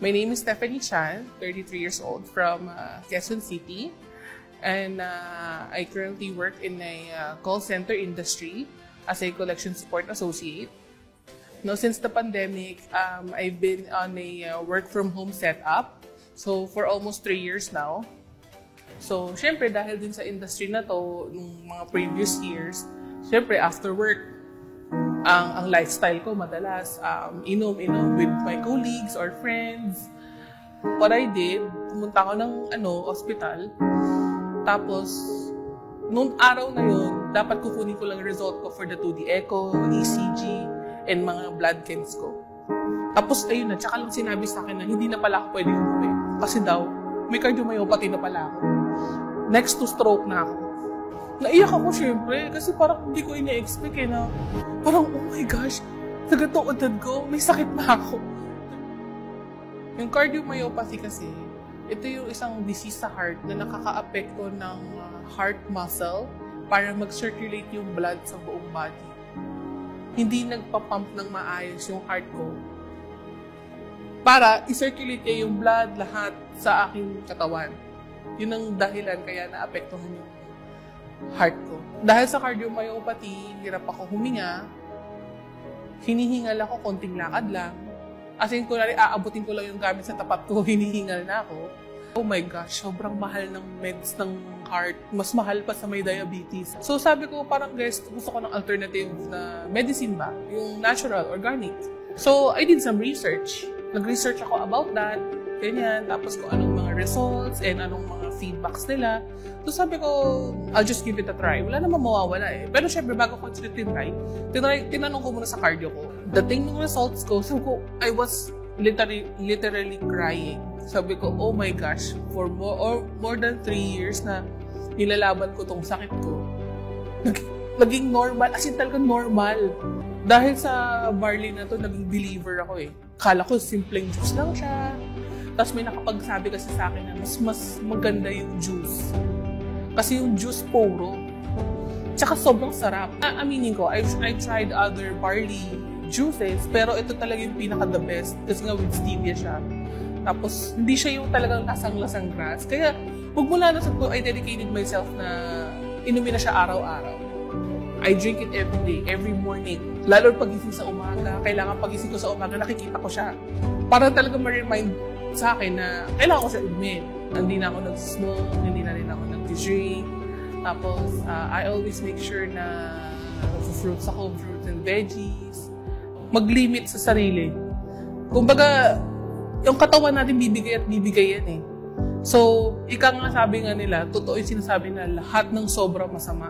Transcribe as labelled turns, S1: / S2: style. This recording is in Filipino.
S1: My name is Stephanie Chan, 33 years old, from Quezon City. And I currently work in a call center industry as a collection support associate. No, since the pandemic, I've been on a work from home setup. So for almost 3 years now. So syempre dahil din sa industry na to, nung mga previous years, syempre after work, ang lifestyle ko madalas inom-inom with my colleagues or friends. What I did, pumunta ako ng hospital. Tapos nung araw na yun, dapat kukunin ko lang result ko for the 2D echo, ECG, and mga blood chems ko. Tapos ayun na, tsaka lang sinabi sa akin na hindi na pala ako pwede umuwi. Kasi daw, may cardiomyopathy na pala ako. Next to stroke na ako. Naiyak ako syempre, kasi parang hindi ko ina-expect na parang, oh my gosh, sa ganitong edad ko, may sakit na ako. Yung cardiomyopathy kasi, ito yung isang disease sa heart na nakaka-apekto ng heart muscle para mag-circulate yung blood sa buong body. Hindi nagpa-pump ng maayos yung heart ko para i-circulate niya yung blood lahat sa aking katawan. Yun ang dahilan kaya naapektuhan yung heart ko. Dahil sa cardiomyopathy, hirap ako huminga, hinihingal ako, konting lakad lang. As in, kunwari, aabutin ko lang yung gamit sa tapat ko, hinihingal na ako. Oh my gosh, sobrang mahal ng meds ng heart. Mas mahal pa sa may diabetes. So sabi ko, parang guys, gusto ko ng alternative na medicine ba? Yung natural, organic. So I did some research. Nag-research ako about that, ganyan. Tapos kung anong mga results and anong mga feedbacks nila. So sabi ko, I'll just give it a try. Wala namang mawawala eh. Pero syempre, bago ko tinry, tinanong ko muna sa cardio ko. Dating ng results ko, sabi ko, I was literally crying. Sabi ko, oh my gosh, for more than 3 years na nilalaban ko tong sakit ko. Naging normal, as in talagang normal. Dahil sa barley na to, naging believer ako eh. Kala ko simpleng juice lang siya. Tapos may nakapagsabi kasi sa akin na mas maganda yung juice. Kasi yung juice puro. Tsaka sobrang sarap. Aminin ko, I've tried other barley juices, pero ito talaga yung pinaka-the best. Kasi nga with stevia siya. Tapos, hindi siya yung talagang lasang-lasang grass. Kaya, magmula na sa ko, I dedicated myself na inumin na siya araw-araw. I drink it every day, every morning. Lalo pagising sa umaga, kailangan pagising ko sa umaga, nakikita ko siya. Para talaga ma-remind sa akin na kailangan ko siya inumin. Hindi na ako nag-smoke, hindi na rin ako nag-drink. Tapos, I always make sure na fruits ako, fruits and veggies. Mag-limit sa sarili. Kumbaga, yung katawan natin bibigay at bibigay yan eh. So, ika nga sabi nga nila, totoo yung sinasabi na lahat ng sobra masama.